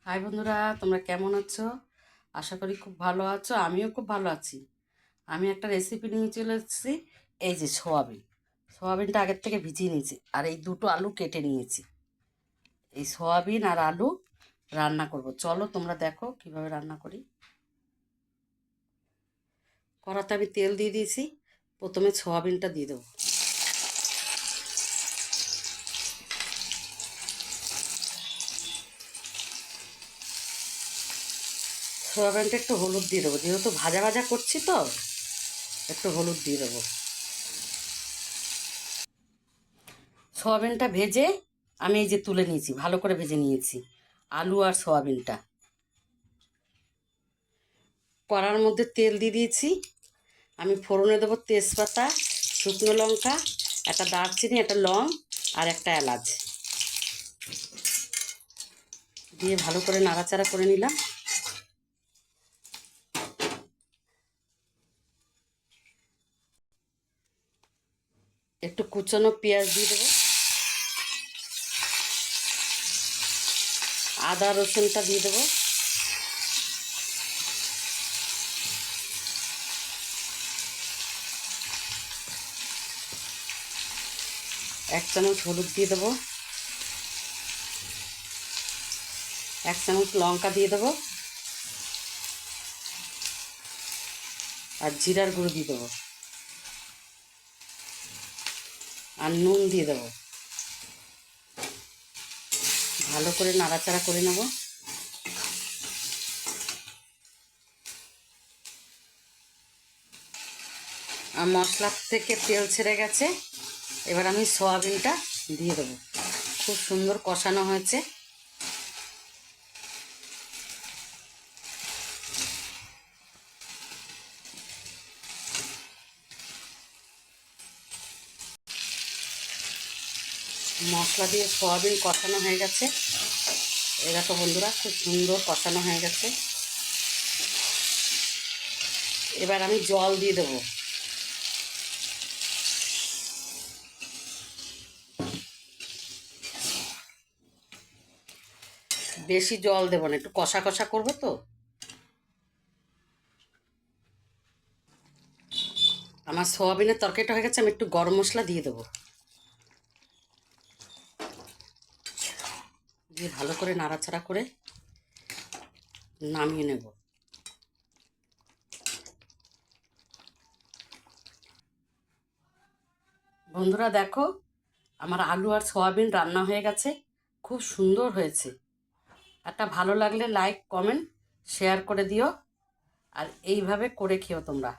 High বন্ধুরা, তোমরা কেমন আছো? আশা করি খুব ভালো আছো। আমিও খুব ভালো আছি। আমি একটা রেসিপি নিয়ে চলে এসেছি। এই যে সোয়াবিনটা আগের থেকে ভিজিয়ে নিয়েছি, আর এই দুটো আলু কেটে নিয়েছি। এই সোয়াবিন আর আলু রান্না করব। চলো তোমরা দেখো কিভাবে রান্না করি। কড়াতে আমি তেল দিয়ে দিয়েছি। প্রথমে সোয়াবিনটা দিয়ে দেবো। সোয়াবিনটা একটু হলুদ দিয়ে দেবো, যেহেতু ভাজা ভাজা করছি তো একটু হলুদ দিয়ে দেবো। সোয়াবিনটা ভেজে আমি এই যে তুলে নিয়েছি, ভালো করে ভেজে নিয়েছি আলু আর সোয়াবিনটা। কড়ার মধ্যে তেল দিয়ে দিয়েছি। আমি ফোড়নে দেবো তেজপাতা, শুকনো লঙ্কা, একটা দারচিনি, একটা লং আর একটা এলাচ দিয়ে ভালো করে নাড়াচাড়া করে নিলাম। একটু কুচনো পেঁয়াজ দিয়ে দেবো। আদা রসুনটা দিয়ে দেবো। এক চামচ হলুদ দিয়ে দেবো। এক চামচ লঙ্কা দিয়ে দেবো আর জিরার গুঁড়ো দিয়ে দেবো আর নুন দিয়ে দেবো। ভালো করে নাড়াচাড়া করে নেব। আর মশলার থেকে তেল ছেড়ে গেছে। এবার আমি সয়াবিনটা দিয়ে দেবো। খুব সুন্দর কষানো হয়েছে। মশলা দিয়ে সয়াবিন কষানো হয়ে গেছে। এই দেখো বন্ধুরা, খুব সুন্দর কষানো হয়ে গেছে। এবার আমি জল দিয়ে দেবো। বেশি জল দেবো না, একটু কষা কষা করবো তো। আমার সোয়াবিনের তরকারিটা হয়ে গেছে। আমি একটু গরম মশলা দিয়ে দেবো, দিয়ে ভালো করে নাড়াচাড়া করে নামিয়ে নেব। বন্ধুরা দেখো, আমার আলু আর সোয়াবিন রান্না হয়ে গেছে। খুব সুন্দর হয়েছে। একটা ভালো লাগলে লাইক কমেন্ট শেয়ার করে দিও, আর এইভাবে করে খেও তোমরা।